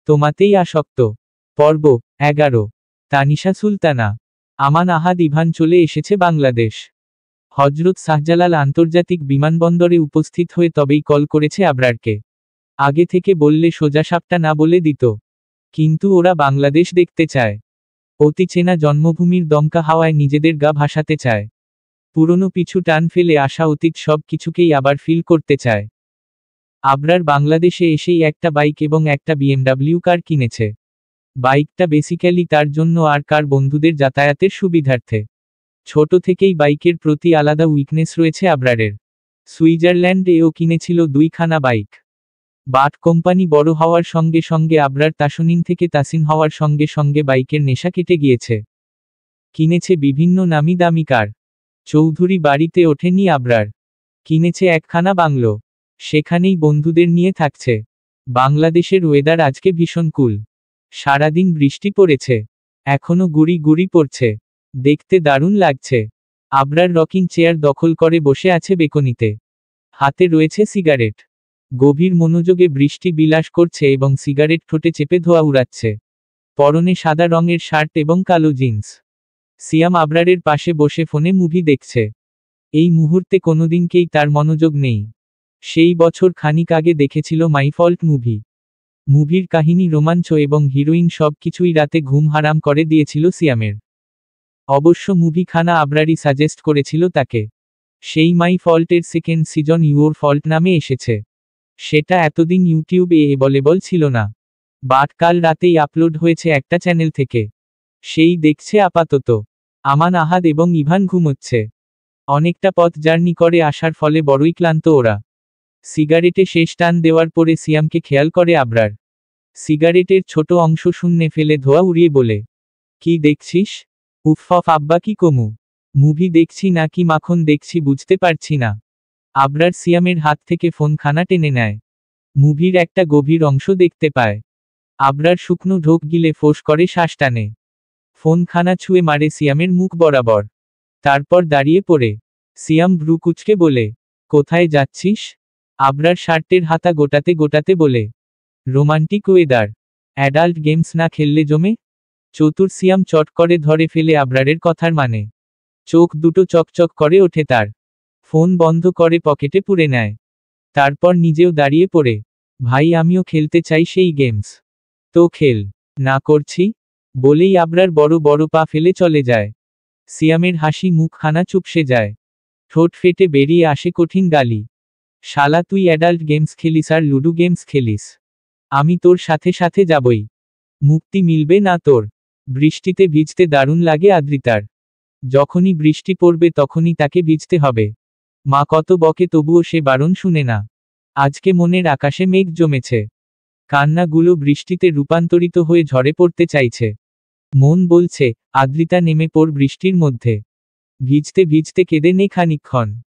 তোমাতেই আসক্ত। পর্ব 11। তানিশা সুলতানা। আমান আহাদ ইভান চলে এসেছে বাংলাদেশ। হজরত শাহজালাল আন্তর্জাতিক বিমানবন্দরে উপস্থিত হয়ে তবেই কল করেছে আবরারকে। আগে থেকে বললে সোজাসাপটা না বলে দিত। কিন্তু ওরা বাংলাদেশ দেখতে চায়। অতি চেনা জন্মভূমির দমকা হাওয়ায় নিজেদের গা ভাসাতে চায়। পুরনো পিছু টান ফেলে আসা অতীত সব কিছুকেই আবার ফিল করতে চায়। আবরার বাংলাদেশে এসেই একটা বাইক এবং একটা বিএমডাব্লিউ কার কিনেছে। বাইকটা বেসিক্যালি তার জন্য আর কার বন্ধুদের যাতায়াতের সুবিধার্থে। ছোট থেকেই বাইকের প্রতি আলাদা উইকনেস রয়েছে আবরারের। সুইজারল্যান্ডে ও কিনেছিল 2খানা বাইক। বাট কোম্পানি বড় হওয়ার সঙ্গে সঙ্গে আবরার তাসনিন থেকে তাসিন হওয়ার সঙ্গে সঙ্গে বাইকের নেশা কেটে গিয়েছে। কিনেছে বিভিন্ন নামি দামি কার। চৌধুরী বাড়িতে ওঠেনি আবরার। কিনেছে একখানা বাংলো। সেখানেই বন্ধুদের নিয়ে থাকছে। বাংলাদেশের ওয়েদার আজকে ভীষণ কুল। সারাদিন বৃষ্টি পড়েছে। এখনো গুড়ি গুড়ি পড়ছে। দেখতে দারুণ লাগছে। আবরার রকিং চেয়ার দখল করে বসে আছে বেকনিতে। হাতে রয়েছে সিগারেট। গভীর মনোযোগে বৃষ্টি বিলাস করছে এবং সিগারেট ঠোঁটে চেপে ধোঁয়া উড়াচ্ছে। পরনে সাদা রঙের শার্ট এবং কালো জিন্স। সিয়াম আবরারের পাশে বসে ফোনে মুভি দেখছে। এই মুহূর্তে কোনোদিনকেই তার মনোযোগ নেই। সেই বছর খানিক আগে দেখেছিল মাই ফল্ট মুভি। মুভির কাহিনী রোমাঞ্চ এবং হিরোইন সব কিছুই রাতে ঘুম হারাম করে দিয়েছিল সিয়ামের। অবশ্য মুভিখানা আবরারই সাজেস্ট করেছিল তাকে। সেই মাই ফল্টের সেকেন্ড সিজন ইউর ফল্ট নামে এসেছে। সেটা এতদিন ইউটিউবে অ্যাভেলেবল ছিল না। বাট কাল রাতেই আপলোড হয়েছে একটা চ্যানেল থেকে। সেই দেখছে আপাতত। আমান আহাদ এবং ইভান ঘুমোচ্ছে। অনেকটা পথ জার্নি করে আসার ফলে বড়ই ক্লান্ত ওরা। সিগারেটে শেষ টান দেওয়ার পরে সিয়ামকে খেয়াল করে আবরার। সিগারেটের ছোট অংশ শূন্যে ফেলে ধোঁয়া উড়িয়ে বলে, কি দেখছিস? উফ আব্বা কি কমু। মুভি দেখছি নাকি মাখন দেখছি বুঝতে পারছি না। আবরার সিয়ামের হাত থেকে ফোনখানা টেনে নেয়। মুভির একটা গভীর অংশ দেখতে পায়। আবরার শুকনো ঢোক গিলে ফোঁস করে শ্বাস টানে। ফোনখানা ছুঁয়ে মারে সিয়ামের মুখ বরাবর। তারপর দাঁড়িয়ে পড়ে। সিয়াম ভ্রু কুঁচকে বলে, কোথায় যাচ্ছিস? আবরার শার্টের হাতা গোটাতে গোটাতে বলে, রোমান্টিক ওয়েদার। অ্যাডাল্ট গেমস না খেললে জমে? চতুর সিয়াম চট করে ধরে ফেলে আবরারের কথার মানে। চোখ দুটো চকচক করে ওঠে তার। ফোন বন্ধ করে পকেটে পুরে নেয়। তারপর নিজেও দাঁড়িয়ে পড়ে, ভাই আমিও খেলতে চাই সেই গেমস। তো খেল। না করছি? বলেই আবরার বড় বড় পা ফেলে চলে যায়। সিয়ামের হাসি মুখখানা চুপসে যায়। ঠোঁট ফেটে বেরিয়ে আসে কঠিন গালি। শালা তুই অ্যাডাল্ট গেমস খেলিস আর লুডো গেমস খেলিস। আমি তোর সাথে সাথে যাবই। মুক্তি মিলবে না তোর। বৃষ্টিতে ভিজতে দারুণ লাগে আদ্রিতার। যখনই বৃষ্টি পড়বে তখনই তাকে ভিজতে হবে। মা কত বকে তবুও সে বারণ শুনে না। আজকে মনের আকাশে মেঘ জমেছে। কান্নাগুলো বৃষ্টিতে রূপান্তরিত হয়ে ঝরে পড়তে চাইছে। মন বলছে, আদ্রিতা নেমে পড় বৃষ্টির মধ্যে। ভিজতে ভিজতে কেঁদে নে খানিকক্ষণ।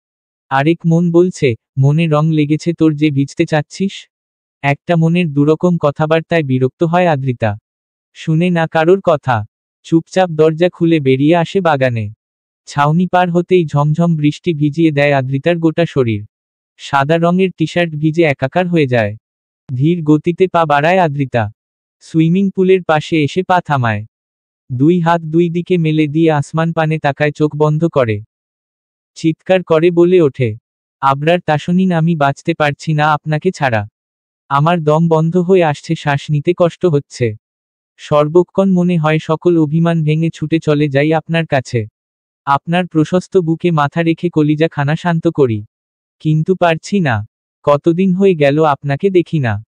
আরেক মন বলছে, মনে রং লেগেছে তোর যে ভিজতে চাচ্ছিস। একটা মনের দুরকম কথাবার্তায় বিরক্ত হয় আদ্রিতা। শুনে না কারোর কথা। চুপচাপ দরজা খুলে বেরিয়ে আসে বাগানে। ছাউনি পার হতেই ঝমঝম বৃষ্টি ভিজিয়ে দেয় আদ্রিতার গোটা শরীর। সাদা রঙের টি-শার্ট ভিজে একাকার হয়ে যায়। ধীর গতিতে পা বাড়ায় আদ্রিতা। সুইমিং পুলের পাশে এসে পা থামায়। দুই হাত দুই দিকে মেলে দিয়ে আসমান পানে তাকায়, চোখ বন্ধ করে। চিৎকার করে বলে ওঠে, আবরার তাসনিন আমি বাঁচতে পারছি না আপনাকে ছাড়া। আমার দম বন্ধ হয়ে আসছে, শ্বাস নিতে কষ্ট হচ্ছে। সর্বক্ষণ মনে হয় সকল অভিমান ভেঙে ছুটে চলে যাই আপনার কাছে। আপনার প্রশস্ত বুকে মাথা রেখে কলিজা খানা শান্ত করি। কিন্তু পারছি না। কতদিন হয়ে গেল আপনাকে দেখি না।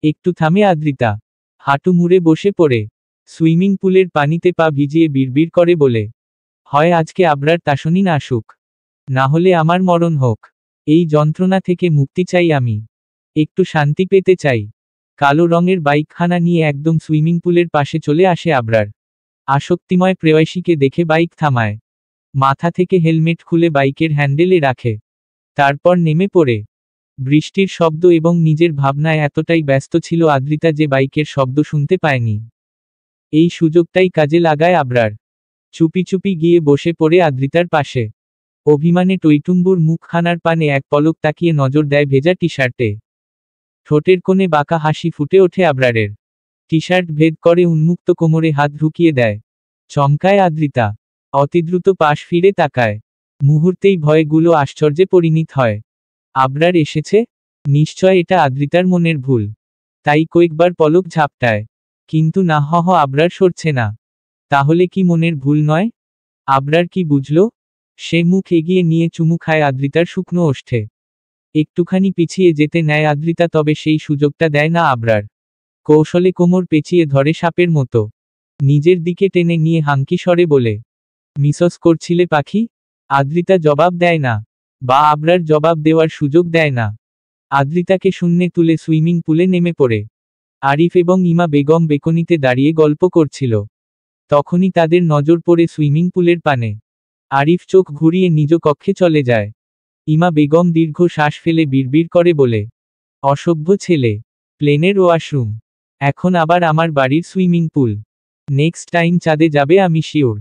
একটু থামে আদ্রিতা। হাঁটু মুড়ে বসে পড়ে। সুইমিং পুলের পানিতে পা ভিজিয়ে বিড়বিড় করে বলে, হয় আজকে আবরার তাসনিন আসুক। না হলে আমার মরণ হোক। এই যন্ত্রণা থেকে মুক্তি চাই আমি। একটু শান্তি পেতে চাই। কালো রঙের বাইকখানা নিয়ে একদম সুইমিং পুলের পাশে চলে আসে আবরার। আসক্তিময় প্রেয়সীকে দেখে বাইক থামায়। মাথা থেকে হেলমেট খুলে বাইকের হ্যান্ডেলে রাখে। তারপর নেমে পড়ে। বৃষ্টির শব্দ এবং নিজের ভাবনায় এতটাই ব্যস্ত ছিল আদ্রিতা যে বাইকের শব্দ শুনতে পায়নি। এই সুযোগটাই কাজে লাগায় আবরার। চুপি চুপি গিয়ে বসে পড়ে আদ্রিতার পাশে। অভিমানে টইটুম্বুর মুখখানার পানে এক পলক তাকিয়ে নজর দেয় ভেজা টি-শার্টে। ঠোঁটের কোণে বাঁকা হাসি ফুটে ওঠে আবরারের। টি শার্ট ভেদ করে উন্মুক্ত কোমরে হাত ঢুকিয়ে দেয়। চমকায় আদ্রিতা। অতিদ্রুত পাশ ফিরে তাকায়। মুহূর্তেই ভয়গুলো আশ্চর্যে পরিণত হয়। আবরার এসেছে? নিশ্চয় এটা আদ্রিতার মনের ভুল। তাই কয়েকবার পলক ঝাপটায়। কিন্তু না, আবরার সরছে না। তাহলে কি মনের ভুল নয়? আবরার কি বুঝল? সে মুখ এগিয়ে নিয়ে চুমু খায় আদ্রিতার শুকনো ওষ্ঠে। একটুখানি পিছিয়ে যেতে নেয় আদ্রিতা, তবে সেই সুযোগটা দেয় না আবরার। কৌশলে কোমর পেঁচিয়ে ধরে সাপের মতো। নিজের দিকে টেনে নিয়ে হাঙ্কি স্বরে বলে, মিসস করছিলে পাখি? আদ্রিতা জবাব দেয় না, বা আবরার জবাব দেওয়ার সুযোগ দেয় না। আদ্রিতাকে শূন্যে তুলে সুইমিং পুলে নেমে পড়ে। আরিফ এবং ইমা বেগম বেকনিতে দাঁড়িয়ে গল্প করছিল। তখনই তাদের নজর পড়ে সুইমিং পুলের পানে। আরিফ চোখ ঘুরিয়ে নিজ কক্ষে চলে যায়। ইমা বেগম দীর্ঘ শ্বাস ফেলে বিড়বিড় করে বলে, অসভ্য ছেলে। প্লেনের ওয়াশরুম, এখন আবার আমার বাড়ির সুইমিং পুল। নেক্সট টাইম চাঁদে যাবে আমি শিওর।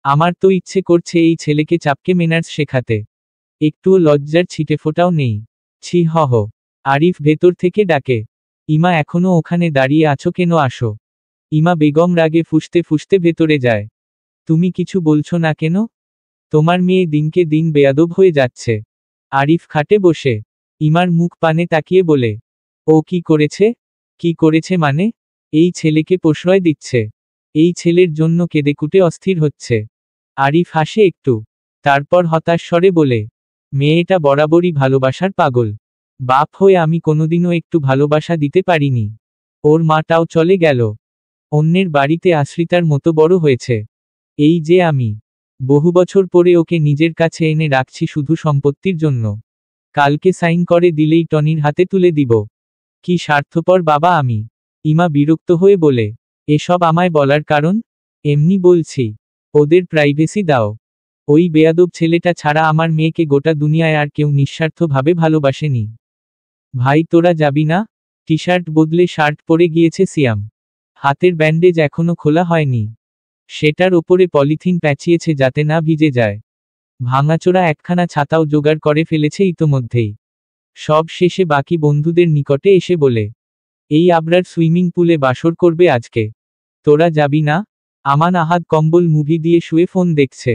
আমার তো ইচ্ছে করছে এই ছেলেকে চাপকে ম্যানার্স শেখাতে। একটুও লজ্জার ছিটেফোঁটাও নেই। ছি হহ। আরিফ ভেতর থেকে ডাকে, ইমা এখনো ওখানে দাঁড়িয়ে আছো কেন, আসো। ইমা বেগম রাগে ফুঁসতে ফুঁসতে ভেতরে যায়। তুমি কিছু বলছো না কেন? তোমার মেয়ে দিনকে দিন বেয়াদব হয়ে যাচ্ছে। আরিফ খাটে বসে ইমার মুখ পানে তাকিয়ে বলে, ও কি করেছে? কি করেছে মানে? এই ছেলেকে প্রশ্রয় দিচ্ছে। এই ছেলের জন্য কেঁদেকুটে অস্থির হচ্ছে। আরিফ হাসে একটু, তারপর হতাশ স্বরে বলে, মেয়েটা বরাবরই ভালোবাসার পাগল। বাপ হয়ে আমি কোনোদিনও একটু ভালোবাসা দিতে পারিনি। ওর মাটাও চলে গেল। অন্যের বাড়িতে আশ্রিতার মতো বড় হয়েছে। এই যে আমি, বহু বছর পরে ওকে নিজের কাছে এনে রাখছি শুধু সম্পত্তির জন্য। কালকে সাইন করে দিলেই টনির হাতে তুলে দিব। কি স্বার্থপর বাবা আমি। ইমা বিরক্ত হয়ে বলে, এসব আমায় বলার কারণ? এমনি বলছি, ওদের প্রাইভেসি দাও। ওই বেয়াদব ছেলেটা ছাড়া আমার মেয়েকে গোটা দুনিয়ায় আর কেউ নিঃস্বার্থভাবে ভালোবাসেনি। ভাই তোরা যাবি না? টি শার্ট বদলে শার্ট পরে গিয়েছে সিয়াম। হাতের ব্যান্ডেজ এখনো খোলা হয়নি। সেটার ওপরে পলিথিন প্যাচিয়েছে যাতে না ভিজে যায়। ভাঙাচোরা একখানা ছাতাও জোগাড় করে ফেলেছে ইতোমধ্যেই। সব শেষে বাকি বন্ধুদের নিকটে এসে বলে, এই আবরার সুইমিং পুলে বাসর করবে আজকে। তোরা যাবি না? আমান আহাদ কম্বল মুভি দিয়ে শুয়ে ফোন দেখছে।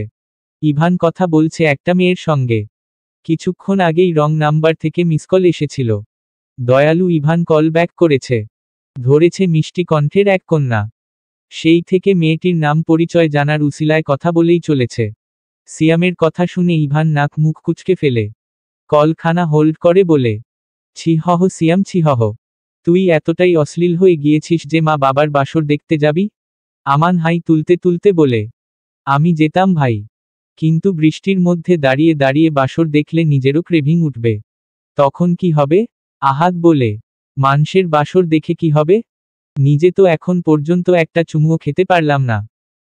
ইভান কথা বলছে একটা মেয়ের সঙ্গে। কিছুক্ষণ আগেই রং নাম্বার থেকে মিসকল এসেছিল। দয়ালু ইভান কল ব্যাক করেছে। ধরেছে মিষ্টি কণ্ঠের এক কন্যা। সেই থেকে মেয়েটির নাম পরিচয় জানার উসিলায় কথা বলেই চলেছে। সিয়ামের কথা শুনে ইভান নাক মুখ কুঁচকে ফেলে। কলখানা হোল্ড করে বলে, ছিহহ সিয়াম ছিহহ। তুই এতটাই অশ্লীল হয়ে গিয়েছিস যে মা বাবার বাসর দেখতে যাবি? আমান হাই তুলতে তুলতে বলে, আমি যেতাম ভাই। কিন্তু বৃষ্টির মধ্যে দাঁড়িয়ে দাঁড়িয়ে বাসর দেখলে নিজেরও ক্রেভিং উঠবে। তখন কি হবে? আহাদ বলে, মানুষের বাসর দেখে কি হবে? নিজে তো এখন পর্যন্ত একটা চুমুও খেতে পারলাম না।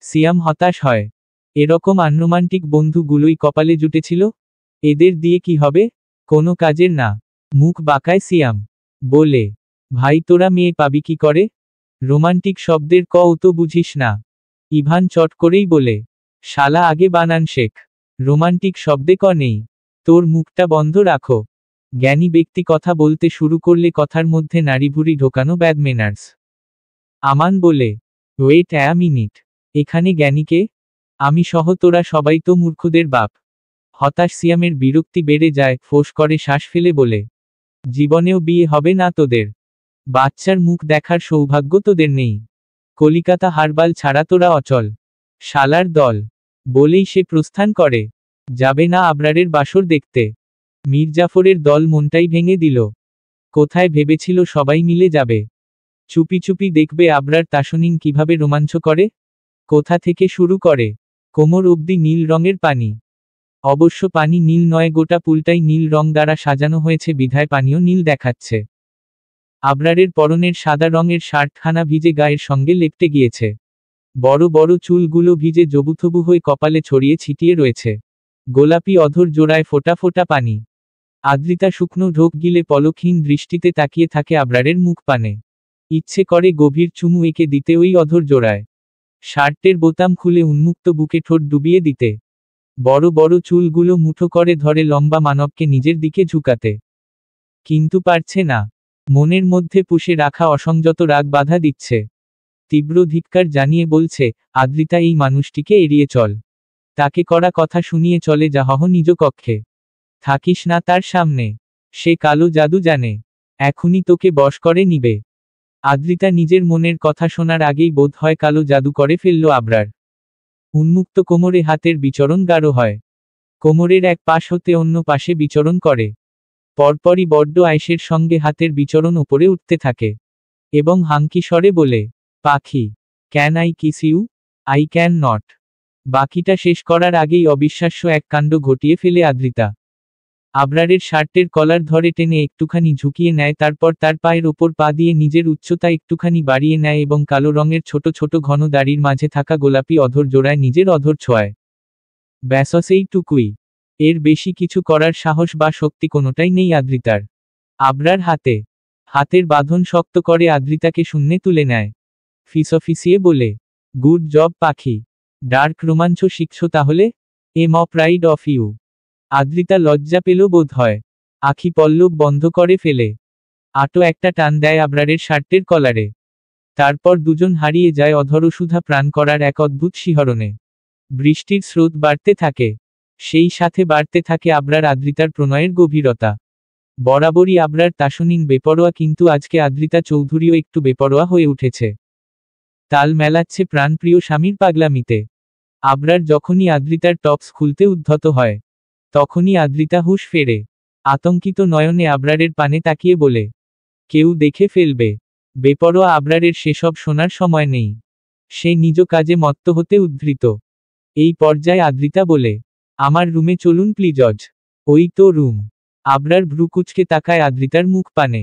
সিয়াম হতাশ হয়। এরকম আনরোমান্টিক বন্ধুগুলোই কপালে জুটেছিল। এদের দিয়ে কি হবে? কোনো কাজের না। মুখ বাঁকায় সিয়াম। বলে, ভাই তোরা মেয়ে পাবি কি করে? রোমান্টিক শব্দের ক ও তো বুঝিস না। ইভান চট করেই বলে, শালা আগে বানান শেখ। রোমান্টিক শব্দে ক নেই। তোর মুখটা বন্ধ রাখো। জ্ঞানী ব্যক্তি কথা বলতে শুরু করলে কথার মধ্যে নাড়িভুড়ি ঢোকানো ব্যাড ম্যানার্স। আমান বলে, ওয়েট অ্যা মিনিট। এখানে জ্ঞানীকে? আমি সহ তোরা সবাই তো মূর্খদের বাপ। হতাশ সিয়ামের বিরক্তি বেড়ে যায়, ফোঁস করে শ্বাস ফেলে বলে, জীবনেও বিয়ে হবে না তোদের। বাচ্চার মুখ দেখার সৌভাগ্য তোদের নেই। কলিকাতা হারবাল ছাড়া তোরা অচল। শালার দল। বলেই সে প্রস্থান করে। যাবে না আবরারের বাসর দেখতে। মীরজাফরের দল মনটাই ভেঙে দিল। কোথায় ভেবেছিল সবাই মিলে যাবে। চুপি চুপি দেখবে আবরার তাসনিন কিভাবে রোমাঞ্চ করে। কোথা থেকে শুরু করে। কোমর অবধি নীল রঙের পানি। অবশ্য পানি নীল নয়, গোটা পুলটাই নীল রং দ্বারা সাজানো হয়েছে বিধায় পানিও নীল দেখাচ্ছে। আবরারের পরনের সাদা রঙের শার্টখানা ভিজে গায়ের সঙ্গে লেপটে গিয়েছে। বড় বড় চুলগুলো ভিজে জবুথবু হয়ে কপালে ছড়িয়ে ছিটিয়ে রয়েছে। গোলাপি অধর জোড়ায় ফোঁটা ফোঁটা পানি। আদ্রিতা শুকনো ঢোক গিলে পলকহীন দৃষ্টিতে তাকিয়ে থাকে আবরারের মুখ পানে। ইচ্ছে করে গভীর চুমু এঁকে দিতে ওই অধর জোড়ায়। শার্টের বোতাম খুলে উন্মুক্ত বুকে ঠোঁট ডুবিয়ে দিতে। বড় বড় চুলগুলো মুঠো করে ধরে লম্বা মানবকে নিজের দিকে ঝুঁকাতে। কিন্তু পারছে না। মনের মধ্যে পুষে রাখা অসংযত রাগ বাধা দিচ্ছে। তীব্র ধিক্কার জানিয়ে বলছে, আদ্রিতা এই মানুষটিকে এড়িয়ে চল। তাকে করা কথা শুনিয়ে চলে যা নিজ কক্ষে। থাকিস না তার সামনে। সে কালো জাদু জানে। এখনই তোকে বশ করে নিবে। আদ্রিতা নিজের মনের কথা শোনার আগেই বোধ হয় কালো জাদু করে ফেলল আবরার। উন্মুক্ত কোমরে হাতের বিচরণ গাঢ় হয়। কোমরের এক পাশ হতে অন্য পাশে বিচরণ করে। পরপরই বড্ড আয়েসের সঙ্গে হাতের বিচরণ উপরে উঠতে থাকে। এবং হাঙ্কি স্বরে বলে, পাখি, can I kiss you? I can not. বাকিটা শেষ করার আগেই অবিশ্বাস্য এক কাণ্ড ঘটিয়ে ফেলে আদ্রিতা। আবরারের শার্টের কলার ধরে টেনে একটুখানি ঝুঁকিয়ে নেয়, তারপর তার পায়ের ওপর পা দিয়ে নিজের উচ্চতা একটুখানি বাড়িয়ে নেয় এবং কালো রঙের ছোট ছোট ঘন দাড়ির মাঝে থাকা গোলাপি অধর জোড়ায় নিজের অধর ছোঁয়ায়। ব্যাস এইটুকুই। এর বেশি কিছু করার সাহস বা শক্তি কোনোটাই নেই আদ্রিতার। আবরার হাতের বাঁধন শক্ত করে আদ্রিতাকে শূন্যে তুলে নেয়। ফিসফিসিয়ে বলে, গুড জব পাখি। ডার্ক রোমাঞ্চ শিখছ তাহলে? Pride of you. আদ্রিতা লজ্জা পেল বোধ হয়। আখি পল্লব বন্ধ করে ফেলে আটো একটা টান দেয় আবরারের শার্টের কলারে। তারপর দুজন হারিয়ে যায় অধরসুধা প্রাণ করার এক অদ্ভুত শিহরণে। বৃষ্টির স্রোত বাড়তে থাকে। সেই সাথে বাড়তে থাকে আবরার আদ্রিতার প্রণয়ের গভীরতা। বরাবরই আবরার তাসনিন বেপরোয়া, কিন্তু আজকে আদ্রিতা চৌধুরীও একটু বেপরোয়া হয়ে উঠেছে। তাল মেলাচ্ছে প্রাণপ্রিয় স্বামীর পাগলামিতে। আবরার যখনই আদ্রিতার টপস খুলতে উদ্ধত হয়, তখনই আদ্রিতা হুঁশ ফেরে। আতঙ্কিত নয়নে আবরারের পানে তাকিয়ে বলে, কেউ দেখে ফেলবে। বেপরোয়া আবরারের সেসব শোনার সময় নেই। সে নিজ কাজে মত্ত হতে উদ্ধৃত। এই পর্যায়ে আদ্রিতা বলে, আমার রুমে চলুন প্লিজজ। ওই তো রুম। আবরার ভ্রুকুচকে তাকায় আদ্রিতার মুখ পানে।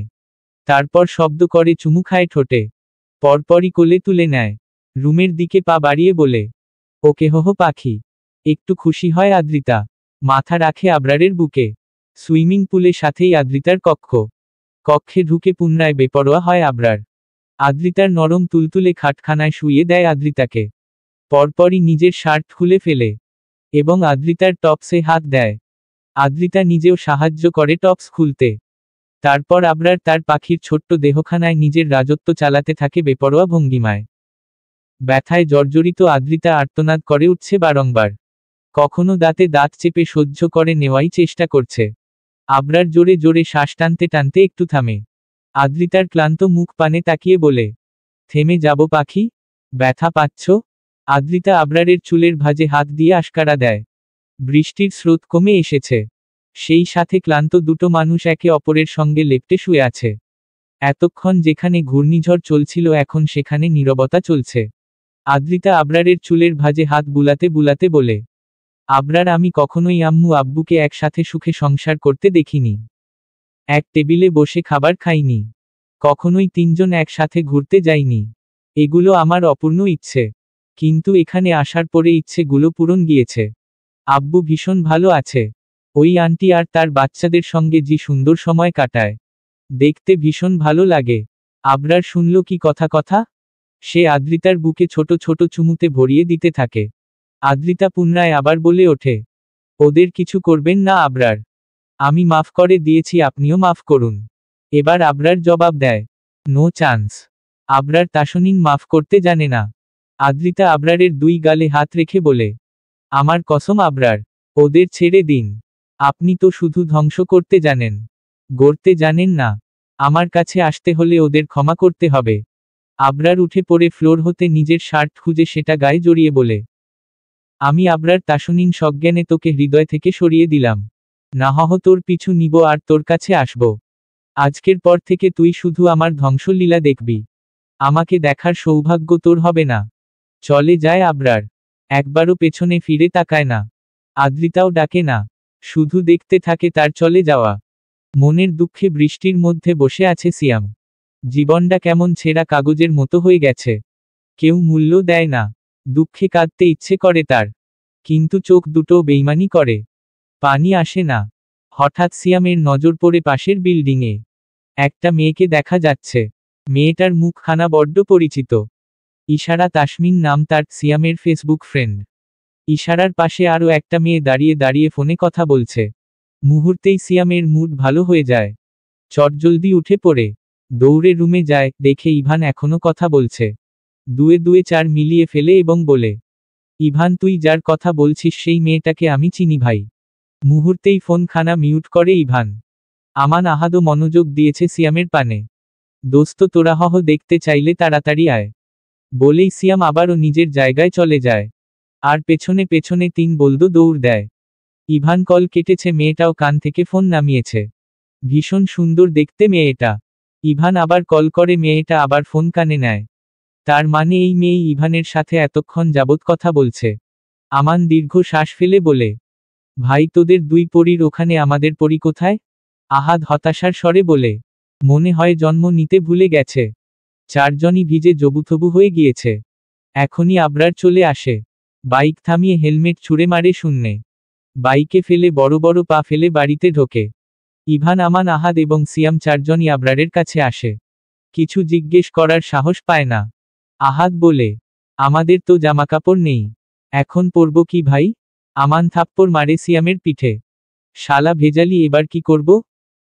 তারপর শব্দ করে চুমু খায় ঠোঁটে। পরপরই কোলে তুলে নেয়। রুমের দিকে পা বাড়িয়ে বলে, ওকে হো পাখি। একটু খুশি হয় আদ্রিতা। মাথা রাখে আবরারের বুকে। সুইমিং পুলের সাথেই আদ্রিতার কক্ষে ঢুকে পুনরায় বেপরোয়া হয় আবরার। আদ্রিতার নরম তুলতুলে খাটখানায় শুইয়ে দেয় আদ্রিতাকে। পরপরই নিজের শার্ট খুলে ফেলে এবং আদ্রিতার টপসে হাত দেয়। আদ্রিতা নিজেও সাহায্য করে টপস খুলতে। তারপর আবরার তার পাখির ছোট্ট দেহখানায় নিজের রাজত্ব চালাতে থাকে বেপরোয়া ভঙ্গিমায়। ব্যথায় জর্জরিত আদ্রিতা আর্তনাদ করে উঠছে বারংবার। কখনো দাঁতে দাঁত চেপে সহ্য করে নেওয়াই চেষ্টা করছে। আবরার জোরে জোরে শ্বাস টানতে টানতে একটু থামে। আদ্রিতার ক্লান্ত মুখ পানে তাকিয়ে বলে, থেমে যাব পাখি? ব্যথা পাচ্ছ? আদ্রিতা আবরারের চুলের ভাঁজে হাত দিয়ে আশকারা দেয়। বৃষ্টির স্রোত কমে এসেছে। সেই সাথে ক্লান্ত দুটো মানুষ একে অপরের সঙ্গে লেপ্টে শুয়ে আছে। এতক্ষণ যেখানে ঘূর্ণিঝড় চলছিল, এখন সেখানে নীরবতা চলছে। আদ্রিতা আবরারের চুলের ভাঁজে হাত বুলাতে বুলাতে বলে, আবরার, আমি কখনোই আম্মু আব্বুকে একসাথে সুখে সংসার করতে দেখিনি। এক টেবিলে বসে খাবার খাইনি। কখনোই তিনজন একসাথে ঘুরতে যাইনি। এগুলো আমার অপূর্ণ ইচ্ছে। কিন্তু এখানে আসার পরে ইচ্ছেগুলো পূরণ গিয়েছে। আব্বু ভীষণ ভালো আছে। ওই আন্টি আর তার বাচ্চাদের সঙ্গে যে সুন্দর সময় কাটায়, দেখতে ভীষণ ভালো লাগে। আবরার শুনল কি কথা। সে আদ্রিতার বুকে ছোট ছোট চুমুতে ভরিয়ে দিতে থাকে। আদ্রিতা পুনরায় আবার বলে ওঠে, ওদের কিছু করবেন না আবরার। আমি মাফ করে দিয়েছি, আপনিও মাফ করুন। এবার আবরার জবাব দেয়, নো চান্স। আবরার তাসনিন মাফ করতে জানে না। আদ্রিতা আবরারের দুই গালে হাত রেখে বলে, আমার কসম আবরার, ওদের ছেড়ে দিন। আপনি তো শুধু ধ্বংস করতে জানেন, গড়তে জানেন না। আমার কাছে আসতে হলে ওদের ক্ষমা করতে হবে। আবরার উঠে পড়ে ফ্লোর হতে নিজের শার্ট খুঁজে সেটা গায়ে জড়িয়ে বলে, আমি আবরার তাসনিন সজ্ঞানে তোকে হৃদয় থেকে সরিয়ে দিলাম। না তোর পিছু নিব আর তোর কাছে আসব। আজকের পর থেকে তুই শুধু আমার ধ্বংসলীলা দেখবি। আমাকে দেখার সৌভাগ্য তোর হবে না। চলে যায় আবরার। একবারও পেছনে ফিরে তাকায় না। আদ্রিতাও ডাকে না, শুধু দেখতে থাকে তার চলে যাওয়া। মনের দুঃখে বৃষ্টির মধ্যে বসে আছে সিয়াম। জীবনটা কেমন ছেঁড়া কাগজের মতো হয়ে গেছে। কেউ মূল্য দেয় না। দুঃখে কাঁদতে ইচ্ছে করে তার, কিন্তু চোখ দুটো বেইমানি করে। পানি আসে না। হঠাৎ সিয়ামের নজর পড়ে পাশের বিল্ডিংয়ে একটা মেয়েকে দেখা যাচ্ছে। মেয়েটার মুখখানা বড্ড পরিচিত। ইশারা তাসমিন নাম তার, সিয়ামের ফেসবুক ফ্রেন্ড। ইশারার পাশে আরও একটা মেয়ে দাঁড়িয়ে দাঁড়িয়ে ফোনে কথা বলছে। মুহূর্তেই সিয়ামের মুড ভালো হয়ে যায়। চটজলদি উঠে পড়ে দৌড়ে রুমে যায়, দেখে ইভান এখনো কথা বলছে। দুয়ে দুয়ে চার মিলিয়ে ফেলে এবং বলে, ইভান তুই যার কথা বলছিস সেই মেয়েটাকে আমি চিনি ভাই। মুহূর্তেই ফোনখানা মিউট করে ইভান। আমান আহাদও মনোযোগ দিয়েছে সিয়ামের পানে। দোস্ত তোরা হহ দেখতে চাইলে তাড়াতাড়ি আয়, বলেই সিয়াম আবারও নিজের জায়গায় চলে যায়। আর পেছনে পেছনে 3 বলদো দৌড় দেয়। ইভান কল কেটেছে, মেয়েটাও কান থেকে ফোন নামিয়েছে। ভীষণ সুন্দর দেখতে মেয়েটা। ইভান আবার কল করে, মেয়েটা আবার ফোন কানে নেয়। তার মানে এই মেয়ে ইভানের সাথে এতক্ষণ যাবৎ কথা বলছে। আমান দীর্ঘ শ্বাস ফেলে বলে, ভাই তোদের 2 পরীর ওখানে আমাদের পরী কোথায়? আহাদ হতাশার স্বরে বলে, মনে হয় জন্ম নিতে ভুলে গেছে। 4 জনই ভিজে জবুথবু হয়ে গিয়েছে। এখনই আবরার চলে আসে। বাইক থামিয়ে হেলমেট ছুঁড়ে মারে শূন্যে। বাইকে ফেলে বড় বড় পা ফেলে বাড়িতে ঢোকে। ইভান, আমান, আহাদ এবং সিয়াম 4 জনই আবরারের কাছে আসে। কিছু জিজ্ঞেস করার সাহস পায় না। আহাদ বলে, আমাদের তো জামাকাপড় নেই, এখন পরব কি ভাই? আমান থাপ্পড় মারে সিয়ামের পিঠে। শালা ভেজালি, এবার কি করব?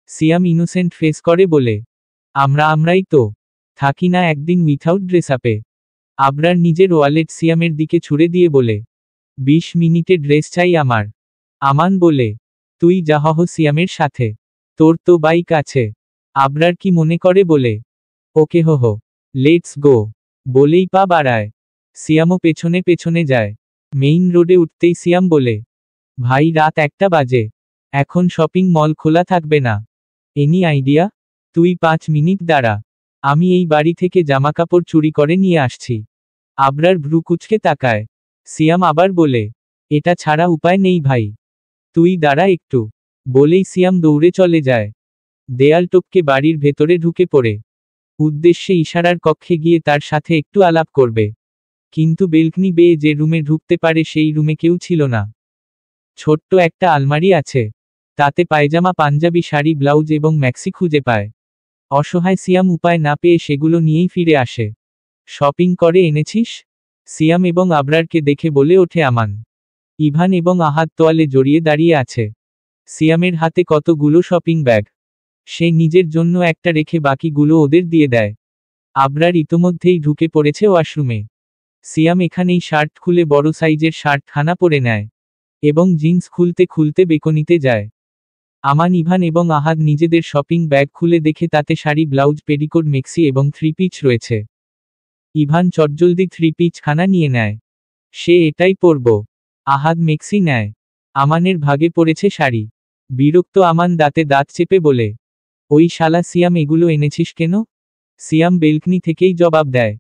সিয়াম ইনোসেন্ট ফেস করে বলে, আমরাই তো থাকি না একদিন উইথাউট ড্রেস আপে। আবরার নিজের ওয়ালেট সিয়ামের দিকে ছুড়ে দিয়ে বলে, 20 মিনিটে ড্রেস চাই আমার। আমান বলে, তুই যা হহ সিয়ামের সাথে, তোর তো বাইক আছে। আবরার কি মনে করে বলে, ওকে হহ, লেটস গো, বলেই পা বাড়ায়। সিয়ামও পেছনে পেছনে যায়। মেইন রোডে উঠতেই সিয়াম বলে, ভাই রাত 1টা বাজে, এখন শপিং মল খোলা থাকবে না। Any idea? তুই 5 মিনিট দাঁড়া, আমি এই বাড়ি থেকে জামাকাপড় চুরি করে নিয়ে আসছি। আবরার ভ্রু কুঁচকে তাকায়। সিয়াম আবার বলে, এটা ছাড়া উপায় নেই ভাই, তুই দাঁড়া একটু, বলেই সিয়াম দৌড়ে চলে যায়। দেয়াল টপকে বাড়ির ভেতরে ঢুকে পড়ে। উদ্দেশ্যে ইশারার কক্ষে গিয়ে তার সাথে একটু আলাপ করবে। কিন্তু বেলকনি বেয়ে যে রুমে ঢুকতে পারে সেই রুমে কেউ ছিল না। ছোট্ট একটা আলমারি আছে, তাতে পায়জামা, পাঞ্জাবি, শাড়ি, ব্লাউজ এবং ম্যাক্সি খুঁজে পায়। অসহায় সিয়াম উপায় না পেয়ে সেগুলো নিয়েই ফিরে আসে। শপিং করে এনেছিস? সিয়াম এবং আবরারকে দেখে বলে ওঠে আমান। ইভান এবং আহাদ তোয়ালে জড়িয়ে দাঁড়িয়ে আছে। সিয়ামের হাতে কতগুলো শপিং ব্যাগ। সে নিজের জন্য একটা রেখে বাকিগুলো ওদের দিয়ে দেয়। আবরার ইতোমধ্যেই ঢুকে পড়েছে ওয়াশরুমে। সিয়াম এখানেই শার্ট খুলে বড় সাইজের শার্টখানা পরে নেয় এবং জিন্স খুলতে খুলতে বেকনিতে যায়। আমান, ইভান এবং আহাদ নিজেদের শপিং ব্যাগ খুলে দেখে তাতে শাড়ি, ব্লাউজ, পেডিকোট, মেক্সি এবং 3 পিচ রয়েছে। ইভান চটজলদি 3 পিচ খানা নিয়ে নেয়। সে এটাই পরব। আহাদ মেক্সি নেয়। আমানের ভাগে পড়েছে শাড়ি। বিরক্ত আমান দাঁতে দাঁত চেপে বলে, ওই শালা সিয়াম, এগুলো এনেছিস কেন? সিয়াম বেলকনি থেকেই জবাব দেয়,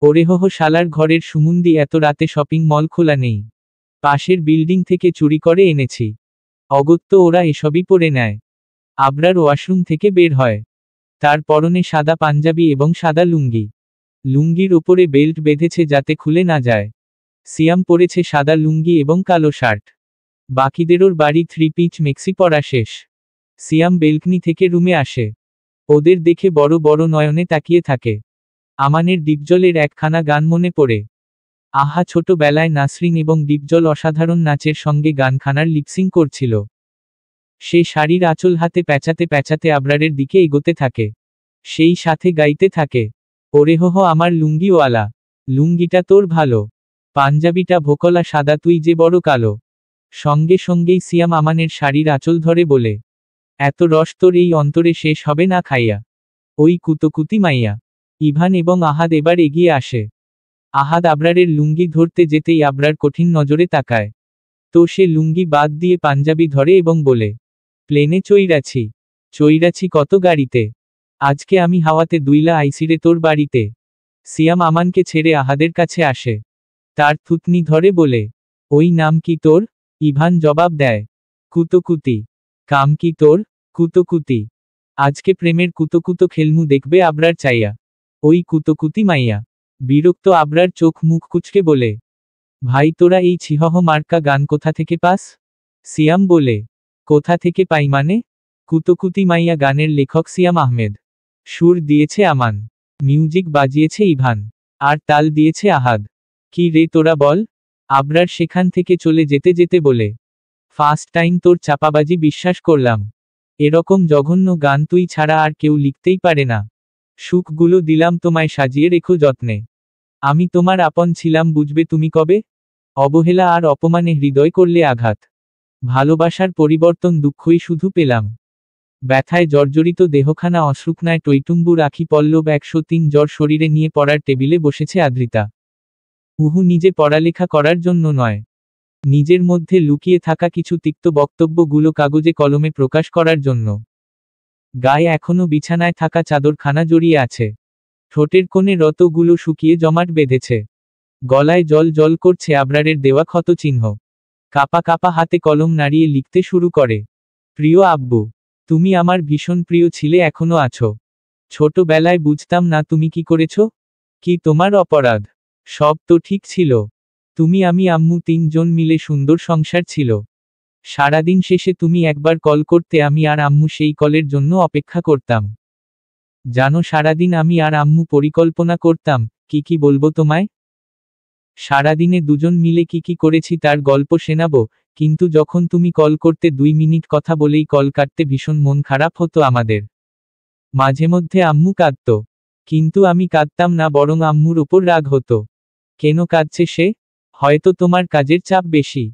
ওরে হহ শালার ঘরের সুমুন্দি, এত রাতে শপিং মল খোলা নেই, পাশের বিল্ডিং থেকে চুরি করে এনেছি। অগত্য ওরা এসবই পরে নেয়। আবরার ওয়াশরুম থেকে বের হয়। তার পরনে সাদা পাঞ্জাবি এবং সাদা লুঙ্গি। লুঙ্গির ওপরে বেল্ট বেঁধেছে যাতে খুলে না যায়। সিয়াম পরেছে সাদা লুঙ্গি এবং কালো শার্ট। বাকিদেরও বাড়ি 3 পিচ মেক্সি পরা শেষ। সিয়াম বেলকনি থেকে রুমে আসে। ওদের দেখে বড় বড় নয়নে তাকিয়ে থাকে। আমানের ডিপজলের একখানা গান মনে পড়ে। আহা, ছোটবেলায় নাসরিন এবং ডিপজল অসাধারণ নাচের সঙ্গে গানখানার লিপসিং করছিল। সে শাড়ির আঁচল হাতে প্যাঁচাতে প্যাঁচাতে আবরারের দিকে এগোতে থাকে। সেই সাথে গাইতে থাকে, ওরে হহ আমার লুঙ্গিওয়ালা, লুঙ্গিটা তোর ভালো, পাঞ্জাবিটা ভোকলা সাদা, তুই যে বড় কালো। সঙ্গে সঙ্গেই সিয়াম আমানের শাড়ির আঁচল ধরে বলে, এত রস তোর এই অন্তরে শেষ হবে না খাইয়া, ওই কুতকুতি মাইয়া। ইভান এবং আহাদ এবার এগিয়ে আসে। আহাদ আবরারের লুঙ্গি ধরতে যেতেই আবরার কঠিন নজরে তাকায়। তো সে লুঙ্গি বাদ দিয়ে পাঞ্জাবি ধরে এবং বলে, প্লেনে চইরাছি কত গাড়িতে, আজকে আমি হাওয়াতে দুইলা আইসিরে তোর বাড়িতে। সিয়াম আমানকে ছেড়ে আহাদের কাছে আসে। তার থুতনি ধরে বলে, ওই নাম কি তোর? ইভান জবাব দেয়, কুতকুতি। কাম কি তোর? কুতকুতি। আজকে প্রেমের কুতকুতো খেলমু দেখবে আবরার চাইয়া, ওই কুতকুতি মাইয়া। বিরক্ত আবরার চোখ মুখ কুচকে বলে, ভাই তোরা এই ছিহহ মার্কা গান কোথা থেকে পাস? সিয়াম বলে, কোথা থেকে পাই মানে? কুতকুতি মাইয়া গানের লেখক সিয়াম আহমেদ। সুর দিয়েছে আমান, মিউজিক বাজিয়েছে ইভান, আর তাল দিয়েছে আহাদ। কি রে তোরা বল? আবরার সেখান থেকে চলে যেতে যেতে বলে, ফার্স্ট টাইম তোর চাপাবাজি বিশ্বাস করলাম। এরকম জঘন্য গান তুই ছাড়া আর কেউ লিখতেই পারে না। সুখগুলো দিলাম তোমায়, সাজিয়ে রেখো যত্নে। আমি তোমার আপন ছিলাম বুঝবে তুমি কবে? অবহেলা আর অপমানে হৃদয় করলে আঘাত। ভালোবাসার পরিবর্তন দুঃখই শুধু পেলাম। ব্যথায় জর্জরিত দেহখানা অশ্রুকনায় টইটুম্বুর আখি পল্লব 103 জ্বর শরীরে নিয়ে পড়ার টেবিলে বসেছে আদ্রিতা। নিজে পড়ালেখা করার জন্য নয়, নিজের মধ্যে লুকিয়ে থাকা কিছু তিক্ত বক্তব্যগুলো কাগজে কলমে প্রকাশ করার জন্য। গায়ে এখনো বিছানায় থাকা চাদরখানা জড়িয়ে আছে। ঠোঁটের কোণে রতগুলো শুকিয়ে জমাট বেঁধেছে। গলায় জল জল করছে আবরারের দেওয়া ক্ষত চিহ্ন। কাপা কাপা হাতে কলম নাড়িয়ে লিখতে শুরু করে। প্রিয় আব্বু, তুমি আমার ভীষণ প্রিয় ছিলে, এখনো আছো। ছোটবেলায় বুঝতাম না তুমি কি করেছ। কি তোমার অপরাধ? সব তো ঠিক ছিল। তুমি আমি আম্মু 3 জন মিলে সুন্দর সংসার ছিল। সারাদিন শেষে তুমি একবার কল করতে, আমি আর আম্মু সেই কলের জন্য অপেক্ষা করতাম। জানো সারাদিন আমি আর আম্মু পরিকল্পনা করতাম, কি বলবো তোমায়। সারাদিনে দুজন মিলে কি করেছি তার গল্প শোনাবো, কিন্তু যখন তুমি কল করতে 2 মিনিট কথা বলেই কল কাটতে ভীষণ মন খারাপ হতো আমাদের। মাঝে মধ্যে আম্মু কাঁদত, কিন্তু আমি কাঁদতাম না, বরং আম্মুর ওপর রাগ হতো। কেন কাঁদছে সে? হয়তো তোমার কাজের চাপ বেশি।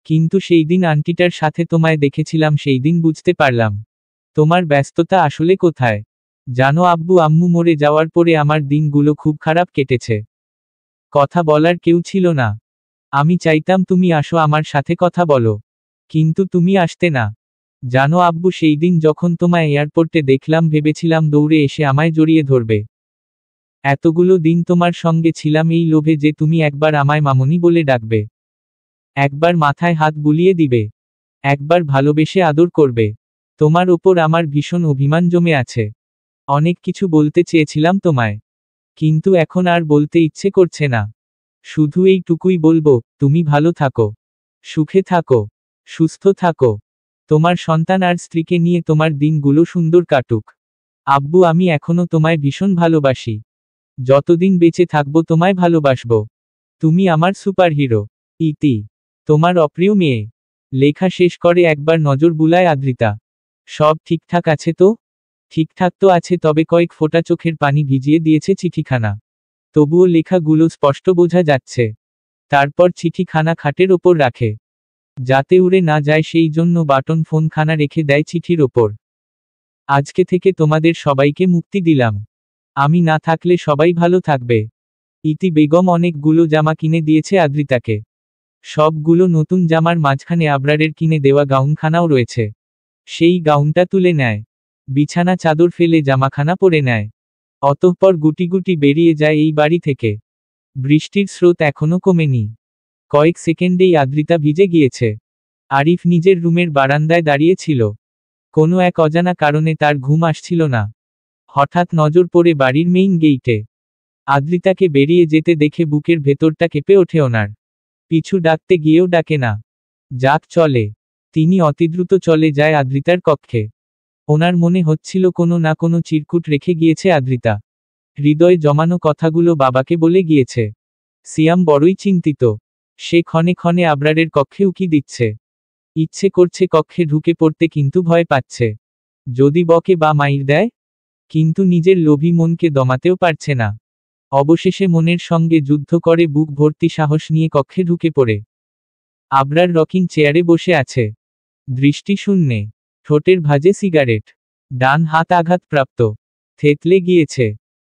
কিন্তু সেই দিন আন্টিটার সাথে তোমায় দেখেছিলাম, সেই দিন বুঝতে পারলাম তোমার ব্যস্ততা আসলে কোথায়। জানো আব্বু, আম্মু মরে যাওয়ার পরে আমার দিনগুলো খুব খারাপ কেটেছে। কথা বলার কেউ ছিল না। আমি চাইতাম তুমি আসো, আমার সাথে কথা বলো, কিন্তু তুমি আসতে না। জানো আব্বু, সেই দিন যখন তোমায় এয়ারপোর্টে দেখলাম ভেবেছিলাম দৌড়ে এসে আমায় জড়িয়ে ধরবে। এতগুলো দিন তোমার সঙ্গে ছিলাম এই লোভে যে তুমি একবার আমায় মামনি বলে ডাকবে, একবার মাথায় হাত বুলিয়ে দিবে, একবার ভালোবেসে আদর করবে। তোমার ওপর আমার ভীষণ অভিমান জমে আছে। অনেক কিছু বলতে চেয়েছিলাম তোমায়, কিন্তু এখন আর বলতে ইচ্ছে করছে না। শুধু এইটুকুই বলবো, তুমি ভালো থাকো, সুখে থাকো, সুস্থ থাকো। তোমার সন্তান আর স্ত্রীকে নিয়ে তোমার দিনগুলো সুন্দর কাটুক। আব্বু, আমি এখনো তোমায় ভীষণ ভালোবাসি। যতদিন বেঁচে থাকবো তোমায় ভালোবাসবো। তুমি আমার সুপারহিরো। ইতি, তোমার অপ্রিয় মেয়ে। লেখা শেষ করে একবার নজর বুলায় আদ্রিতা। সব ঠিকঠাক আছে তো? ঠিকঠাক তো আছে, তবে কয়েক ফোঁটা চোখের পানি ভিজিয়ে দিয়েছে চিঠিখানা। তবুও লেখাগুলো স্পষ্ট বোঝা যাচ্ছে। তারপর চিঠিখানা খাটের ওপর রাখে, যাতে উড়ে না যায় সেই জন্য বাটন ফোনখানা রেখে দেয় চিঠির ওপর। আজকে থেকে তোমাদের সবাইকে মুক্তি দিলাম। আমি না থাকলে সবাই ভালো থাকবে। ইতি বেগম অনেকগুলো জামা কিনে দিয়েছে আদ্রিতাকে। সবগুলো নতুন জামার মাঝখানে আবরারের কিনে দেওয়া গাউনখানাও রয়েছে। সেই গাউনটা তুলে নেয়, বিছানা চাদর ফেলে জামাখানা পরে নেয়। অতঃপর গুটি গুটি বেরিয়ে যায় এই বাড়ি থেকে। বৃষ্টির স্রোত এখনো কমেনি। কয়েক সেকেন্ডেই আদ্রিতা ভিজে গিয়েছে। আরিফ নিজের রুমের বারান্দায় দাঁড়িয়ে ছিল। কোনো এক অজানা কারণে তার ঘুম আসছিল না। হঠাৎ নজর পড়ে বাড়ির মেইন গেইটে। আদ্রিতাকে বেরিয়ে যেতে দেখে বুকের ভেতরটা কেঁপে ওঠে ওনার। পিছু ডাকতে গিয়েও ডাকে না। যাক চলে। তিনি অতিদ্রুত চলে যায় আদ্রিতার কক্ষে। ওনার মনে হচ্ছিল কোনো না কোনো চিরকুট রেখে গিয়েছে আদ্রিতা। হৃদয়ে জমানো কথাগুলো বাবাকে বলে গিয়েছে। সিয়াম বড়ই চিন্তিত। সে ক্ষণে ক্ষণে আবরারের কক্ষে উকি দিচ্ছে। ইচ্ছে করছে কক্ষে ঢুকে পড়তে, কিন্তু ভয় পাচ্ছে যদি বকে বা মাইর দেয়। কিন্তু নিজের লোভী মনকে দমাতেও পারছে না। অবশেষে মনের সঙ্গে যুদ্ধ করে বুক ভর্তি সাহস নিয়ে কক্ষে ঢুকে পড়ে। আবরার রকিং চেয়ারে বসে আছে, দৃষ্টি শূন্যে, ঠোঁটের ভাঁজে সিগারেট। ডান হাত আঘাতপ্রাপ্ত, থেতলে গিয়েছে,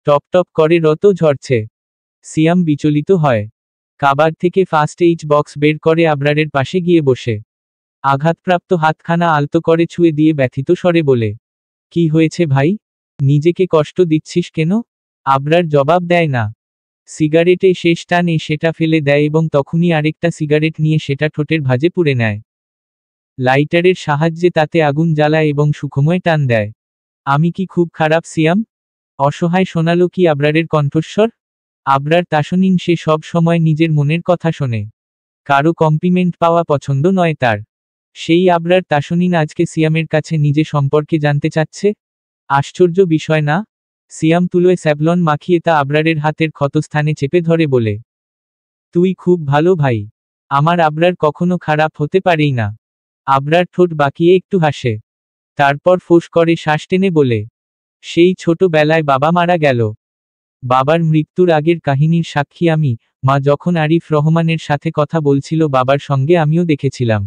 টপ টপ করে রত ঝরছে। সিয়াম বিচলিত হয়। কাবার থেকে ফার্স্ট এইড বক্স বের করে আবরারের পাশে গিয়ে বসে। আঘাতপ্রাপ্ত হাতখানা আলতো করে ছুঁয়ে দিয়ে ব্যথিত স্বরে বলে, কি হয়েছে ভাই? নিজেকে কষ্ট দিচ্ছিস কেন? আবরার জবাব দেয় না। সিগারেটে শেষ টানে সেটা ফেলে দেয় এবং তখনই আরেকটা সিগারেট নিয়ে সেটা ঠোঁটের ভাঁজে পুড়ে নেয়। লাইটারের সাহায্যে তাতে আগুন জ্বালায় এবং সুখময় টান দেয়। আমি কি খুব খারাপ সিয়াম? অসহায় শোনালো কি আবরারের কণ্ঠস্বর। আবরার তা শোনেন, সে সব সময় নিজের মনের কথা শোনে। কারো কমপ্লিমেন্ট পাওয়া পছন্দ নয় তার। সেই আবরার তাসনিন আজকে সিয়ামের কাছে নিজে সম্পর্কে জানতে চাচ্ছে। আশ্চর্য বিষয় না? সিয়াম তুলোয় স্যাভলন মাখিয়ে তা আবরারের হাতের ক্ষতস্থানে চেপে ধরে বলে, তুই খুব ভালো ভাই। আমার আবরার কখনো খারাপ হতে পারেই না। আবরার ঠোঁট বাঁকিয়ে একটু হাসে, তারপর ফোঁস করে শ্বাস টেনে বলে, সেই ছোটবেলায় বাবা মারা গেল। বাবার মৃত্যুর আগের কাহিনীর সাক্ষী আমি। মা যখন আরিফ রহমানের সাথে কথা বলছিল বাবার সঙ্গে আমিও দেখেছিলাম।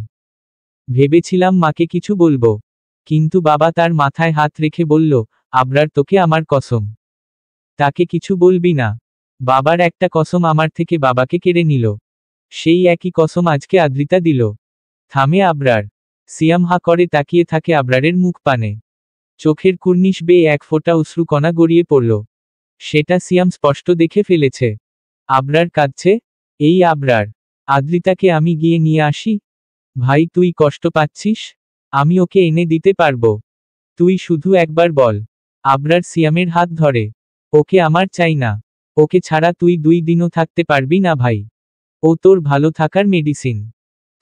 ভেবেছিলাম মাকে কিছু বলবো, কিন্তু বাবা তার মাথায় হাত রেখে বলল, আবরার তোকে আমার কসম, তাকে কিছু বলবি না। বাবার একটা কসম আমার থেকে বাবাকে কেড়ে নিল, সেই একই কসম আজকে আদ্রিতা দিল। থামে আবরার। সিয়াম হা করে তাকিয়ে থাকে আবরারের মুখ পানে। চোখের কুর্নিশ বেয়ে এক ফোঁটা অশ্রুকণা গড়িয়ে পড়ল। সেটা সিয়াম স্পষ্ট দেখে ফেলেছে। আবরার কাঁদছে। এই আবরার, আদ্রিতাকে আমি গিয়ে নিয়ে আসি। ভাই তুই কষ্ট পাচ্ছিস, আমি ওকে এনে দিতে পারবো, তুই শুধু একবার বল। আবরার সিয়ামের হাত ধরে। ওকে আমার চাই না, ওকে ছাড়া তুই 2 দিনও থাকতে পারবি না ভাই। ও তোর ভালো থাকার মেডিসিন,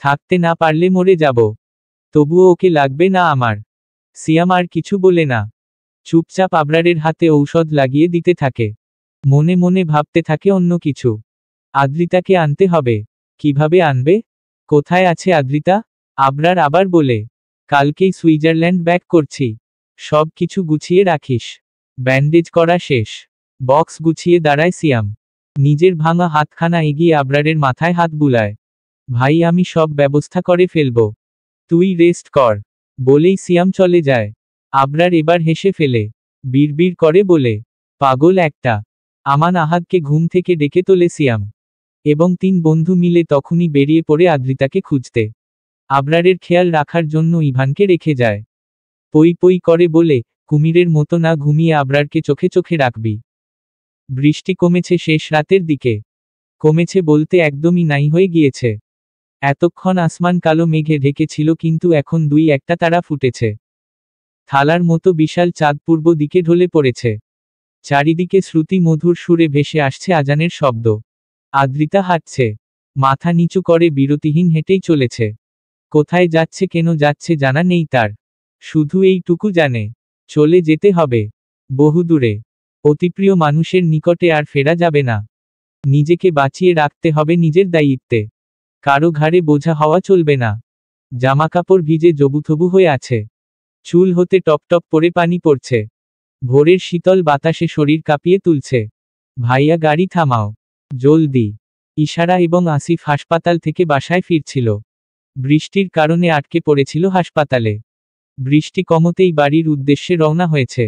থাকতে না পারলে মরে যাব, তবুও ওকে লাগবে না আমার। সিয়াম আর কিছু বলে না, চুপচাপ আবরারের হাতে ঔষধ লাগিয়ে দিতে থাকে। মনে মনে ভাবতে থাকে অন্য কিছু। আদ্রিতাকে আনতে হবে। কিভাবে আনবে? কোথায় আছে আদ্রিতা? আবরার আবার বলে, কালকেই সুইজারল্যান্ড ব্যাক করছি, সব কিছু গুছিয়ে রাখিস। ব্যান্ডেজ করা শেষ। বক্স গুছিয়ে দাঁড়ায় সিয়াম। নিজের ভাঙা হাতখানা এগিয়ে আবরারের মাথায় হাত বুলায়। ভাই আমি সব ব্যবস্থা করে ফেলব, তুই রেস্ট কর, বলেই সিয়াম চলে যায়। আবরার এবার হেসে ফেলে, বিড়বিড় করে বলে, পাগল একটা। আমান আহাদকে ঘুম থেকে ডেকে তোলে সিয়াম, এবং 3 বন্ধু মিলে তখনই বেরিয়ে পড়ে আদ্রিতাকে খুঁজতে। আবরারের খেয়াল রাখার জন্য ইভানকে রেখে যায়। পই পই করে বলে, কুমিরের মতো না ঘুমিয়ে আবরারকে চোখে চোখে রাখবি। বৃষ্টি কমেছে শেষ রাতের দিকে। কমেছে বলতে একদমই নাই হয়ে গিয়েছে। এতক্ষণ আসমান কালো মেঘে ঢেকেছিল, কিন্তু এখন 2-1টা তারা ফুটেছে। থালার মতো বিশাল চাঁদ পূর্ব দিকে ঢলে পড়েছে। চারিদিকে শ্রুতি মধুর সুরে ভেসে আসছে আজানের শব্দ। আদ্রিতা হাঁটছে, মাথা নিচু করে বিরতিহীন হেঁটেই চলেছে। কোথায় যাচ্ছে, কেন যাচ্ছে জানা নেই তার, শুধু এইটুকু জানে, চলে যেতে হবে বহুদূরে, অতিপ্রিয় মানুষের নিকটে আর ফেরা যাবে না। নিজেকে বাঁচিয়ে রাখতে হবে নিজের দায়িত্বে, কারো ঘাড়ে বোঝা হওয়া চলবে না। জামাকাপড় ভিজে জবুথবু হয়ে আছে, চুল হতে টপটপ করে পানি পড়ছে। ভোরের শীতল বাতাসে শরীর কাঁপিয়ে তুলছে। ভাইয়া গাড়ি থামাও, জলদি। ইশারা এবং আসিফ হাসপাতাল থেকে বাসায় ফিরছিল। বৃষ্টির কারণে আটকে পড়েছিল হাসপাতালে। বৃষ্টি কমতেই বাড়ির উদ্দেশ্যে রওনা হয়েছে।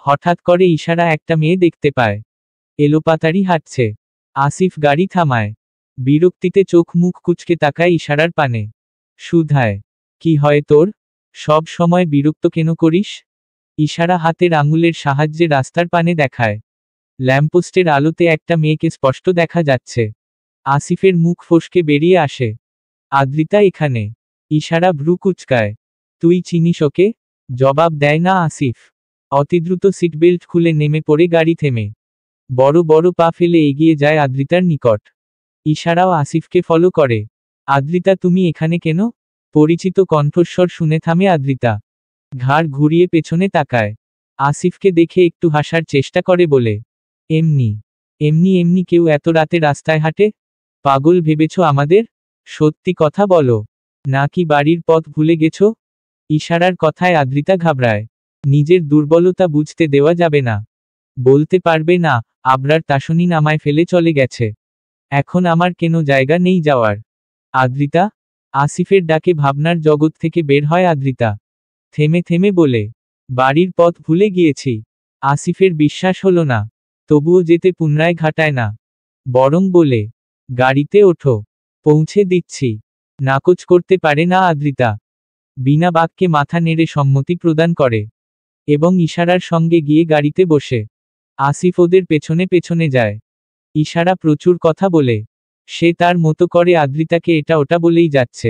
হঠাৎ করে ইশারা একটা মেয়ে দেখতে পায়, এলোপাতাড়ি হাঁটছে। আসিফ গাড়ি থামায়, বিরক্তিতে চোখ মুখ কুঁচকে তাকায় ইশারার পানে। শুধায়, কি হয় তোর, সব সময় বিরক্ত কেন করিস? ইশারা হাতের আঙুলের সাহায্যে রাস্তার পানে দেখায়। ল্যাম্পপোস্টের আলোতে একটা মেয়েকে স্পষ্ট দেখা যাচ্ছে। আসিফের মুখ ফসকে বেরিয়ে আসে, আদ্রিতা এখানে। ইশারা ভ্রু কুচকায়, তুই চিনিস ওকে? জবাব দেয় না আসিফ। অতিদ্রুত সিটবেল্ট খুলে নেমে পড়ে গাড়ি থেমে বড় বড় পা ফেলে এগিয়ে যায় আদ্রিতার নিকট। ইশারাও আসিফকে ফলো করে। আদ্রিতা তুমি এখানে কেন? পরিচিত কণ্ঠস্বর শুনে থামে আদ্রিতা, ঘাড় ঘুরিয়ে পেছনে তাকায়। আসিফকে দেখে একটু হাসার চেষ্টা করে বলে, এমনি এমনি এমনি কেউ এত রাতে রাস্তায় হাঁটে? পাগল ভেবেছ আমাদের? সত্যি কথা বলো, নাকি বাড়ির পথ ভুলে গেছো? ইশারার কথায় আদ্রিতা ঘাবড়ায়। নিজের দুর্বলতা বুঝতে দেওয়া যাবে না। বলতে পারবে না, আবরার তাসনি নামায় ফেলে চলে গেছে, এখন আমার কেন জায়গা নেই যাওয়ার। আদ্রিতা? আসিফের ডাকে ভাবনার জগৎ থেকে বের হয় আদ্রিতা। থেমে থেমে বলে, বাড়ির পথ ভুলে গিয়েছি। আসিফের বিশ্বাস হলো না, তবুও যেতে পুনরায় ঘাটায় না, বরং বলে, গাড়িতে ওঠো, পৌঁছে দিচ্ছি। নাকচ করতে পারে না আদ্রিতা। বিনা বাক্যে মাথা নেড়ে সম্মতি প্রদান করে, এবং ইশারার সঙ্গে গিয়ে গাড়িতে বসে। আসিফ ওদের পেছনে পেছনে যায়। ইশারা প্রচুর কথা বলে, সে তার মতো করে আদ্রিতাকে এটা ওটা বলেই যাচ্ছে।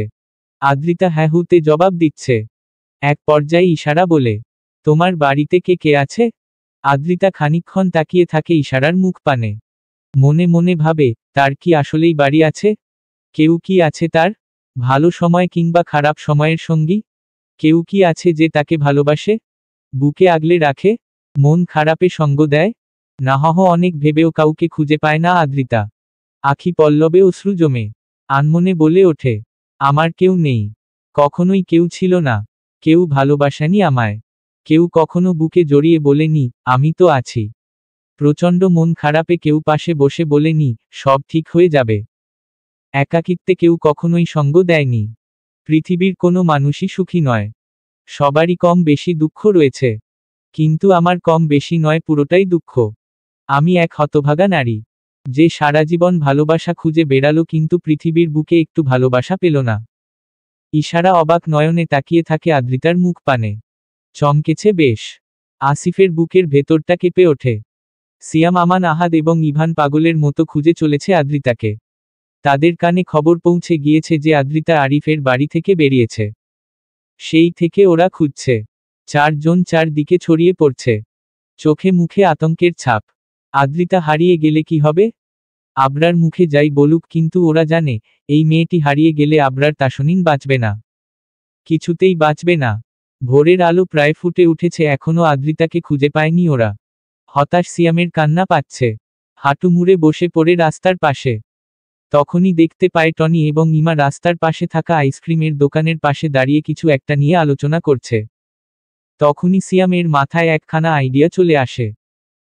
আদ্রিতা হ্যাঁ হুতে জবাব দিচ্ছে। এক পর্যায়ে ইশারা বলে, তোমার বাড়িতে কে কে আছে? আদ্রিতা খানিকক্ষণ তাকিয়ে থাকে ইশারার মুখ পানে। মনে মনে ভাবে, তার কি আসলেই বাড়ি আছে? কেউ কি আছে তার, ভালো সময় কিংবা খারাপ সময়ের সঙ্গী? কেউ কি আছে যে তাকে ভালোবাসে, বুকে আগলে রাখে, মন খারাপে সঙ্গ দেয়? নাহহ অনেক ভেবেও কাউকে খুঁজে পায় না আদ্রিতা। আখি পল্লবে অশ্রু জমে আনমনে বলে ওঠে, আমার কেউ নেই, কখনোই কেউ ছিল না, কেউ ভালোবাসেনি আমায়, কেউ কখনো বুকে জড়িয়ে বলেনি, আমি তো আছি। প্রচণ্ড মন খারাপে কেউ পাশে বসে বলেনি, সব ঠিক হয়ে যাবে। একাকিত্বে কেউ কখনোই সঙ্গ দেয়নি। পৃথিবীর কোনো মানুষই সুখী নয়। সবারই কম বেশি দুঃখ রয়েছে। কিন্তু আমার কম বেশি নয়, পুরোটাই দুঃখ। আমি এক হতভাগা নারী, যে সারা জীবন ভালোবাসা খুঁজে বেড়ালো কিন্তু পৃথিবীর বুকে একটু ভালোবাসা পেল না। ইশারা অবাক নয়নে তাকিয়ে থাকে আদ্রিতার মুখ পানে। চমকেছে বেশ। আসিফের বুকের ভেতরটা কেঁপে ওঠে। সিয়াম, আমান, আহাদ এবং ইভান পাগলের মতো খুঁজে চলেছে আদ্রিতাকে। তাদের কানে খবর পৌঁছে গিয়েছে যে আদ্রিতা আরিফের বাড়ি থেকে বেরিয়েছে। সেই থেকে ওরা খুঁজছে। 4 জন 4 দিকে ছড়িয়ে পড়ছে। চোখে মুখে আতঙ্কের ছাপ। আদ্রিতা হারিয়ে গেলে কি হবে? আবরার মুখে যাই বলুক, কিন্তু ওরা জানে, এই মেয়েটি হারিয়ে গেলে আবরার তাসনিন বাঁচবে না। কিছুতেই বাঁচবে না। ভোরের আলো প্রায় ফুটে উঠেছে, এখনো আদ্রিতাকে খুঁজে পায়নি ওরা। হতাশ সিয়ামের কান্না পাচ্ছে। হাঁটু মুড়ে বসে পড়ে রাস্তার পাশে। তখনই দেখতে পায় টনি এবং ইমা রাস্তার পাশে থাকা আইসক্রিমের দোকানের পাশে দাঁড়িয়ে কিছু একটা নিয়ে আলোচনা করছে। তখনই সিয়ামের মাথায় একখানা আইডিয়া চলে আসে।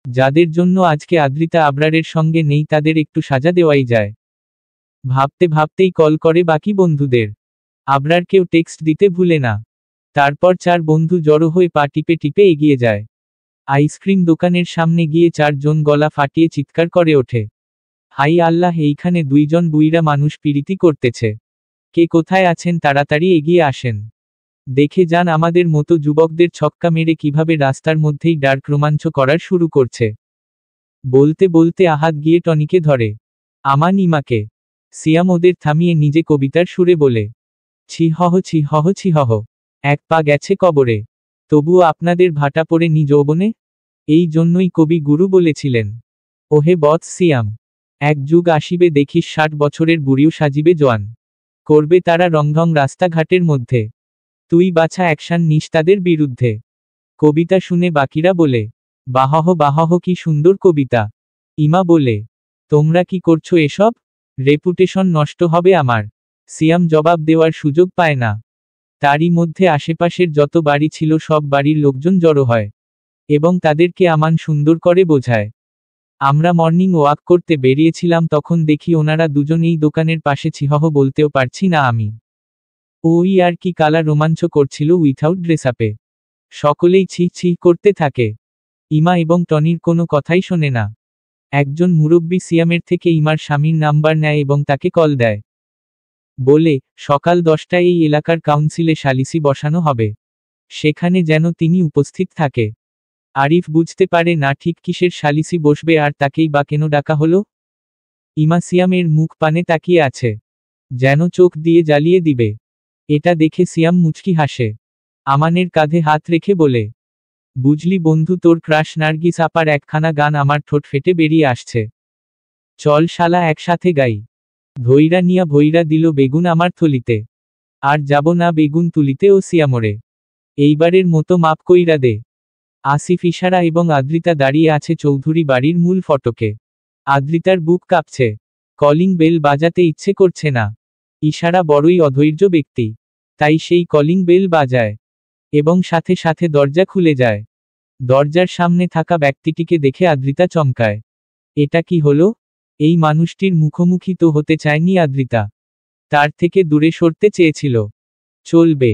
যাদের জন্য আজকে আদ্রিতা আবরারের সঙ্গে নেই তাদের একটু সাজা দেওয়াই যায়। ভাবতে ভাবতেই কল করে বাকি বন্ধুদের। আবরারকেও টেক্সট দিতে ভুলে না। তারপর 4 বন্ধু জড়ো হয়ে পা টিপে টিপে এগিয়ে যায়। আইসক্রিম দোকানের সামনে গিয়ে 4 জন গলা ফাটিয়ে চিৎকার করে ওঠে, হাই আল্লাহ, এইখানে 2 জন বুইড়া মানুষ পিরিতি করতেছে। কে কোথায় আছেন তাড়াতাড়ি এগিয়ে আসেন। দেখে যান আমাদের মতো যুবকদের ছক্কা মেরে কিভাবে রাস্তার মধ্যেই ডার্ক রোমাঞ্চ করার শুরু করছে। বলতে বলতে আহাদ গিয়ে টনিকে ধরে, আমান ইমাকে। সিয়াম ওদের থামিয়ে নিজে কবিতার সুরে বলে, ছিহহ ছিহহ ছিহহ, এক পা গেছে কবরে, তবুও আপনাদের ভাটা পড়ে নি যৌবনে। এই জন্যই কবি গুরু বলেছিলেন, ওহে বৎস সিয়াম, এক যুগ আসিবে দেখিস 60 বছরের বুড়িও সাজিবে জোয়ান। করবে তারা রংঢং রাস্তাঘাটের মধ্যে, তুই বাছা অ্যাকশন নিস তাদের বিরুদ্ধে। কবিতা শুনে বাকিরা বলে, বাহহ বাহহ, কি সুন্দর কবিতা। ইমা বলে, তোমরা কি করছো এসব? রেপুটেশন নষ্ট হবে আমার। সিয়াম জবাব দেওয়ার সুযোগ পায় না। তারই মধ্যে আশেপাশের যত বাড়ি ছিল সব বাড়ির লোকজন জড়ো হয় এবং তাদেরকে আমান সুন্দর করে বোঝায়। আমরা মর্নিং ওয়াক করতে বেরিয়েছিলাম, তখন দেখি ওনারা দুজন এই দোকানের পাশে ছিহহ বলতেও পারছি না আমি। ওই আর কি কালা রোমাঞ্চ করছিল উইথাউট ড্রেস আপে। সকলেই ছি ছি করতে থাকে। ইমা এবং টনির কোনো কথাই শোনে না। একজন মুরব্বি সিয়ামের থেকে ইমার স্বামীর নাম্বার নেয় এবং তাকে কল দেয়। বলে, সকাল 10টায় এই এলাকার কাউন্সিলে সালিসি বসানো হবে। সেখানে যেন তিনি উপস্থিত থাকে। আরিফ বুঝতে পারে না ঠিক কিসের সালিসি বসবে আর তাকেই বা কেন ডাকা হলো। ইমা সিয়ামের মুখ পানে তাকিয়ে আছে, যেন চোখ দিয়ে জ্বালিয়ে দিবে। এটা দেখে সিয়াম মুচকি হাসে। আমানের কাঁধে হাত রেখে বলে, বুঝলি বন্ধু, তোর ক্রাশ নার্গিস আপার একখানা গান আমার ঠোঁট ফেটে বেরিয়ে আসছে। চল শালা একসাথে গাই। ধইরা নিয়া ভইরা দিল বেগুন আমার থলিতে, আর যাব না বেগুন তুলিতে ও সিয়ামরে। এইবারের মতো মাপ কইরা দে। আসিফ, ইশারা এবং আদ্রিতা দাঁড়িয়ে আছে চৌধুরী বাড়ির মূল ফটকে। আদ্রিতার বুক কাঁপছে। কলিং বেল বাজাতে ইচ্ছে করছে না। ইশারা বড়ই অধৈর্য ব্যক্তি, তাই সেই কলিং বেল বাজায় এবং সাথে সাথে দরজা খুলে যায়। দরজার সামনে থাকা ব্যক্তিটিকে দেখে আদ্রিতা চমকায়। এটা কি হলো? এই মানুষটির মুখোমুখি তো হতে চায়নি আদ্রিতা, তার থেকে দূরে সরতে চেয়েছিল। চলবে।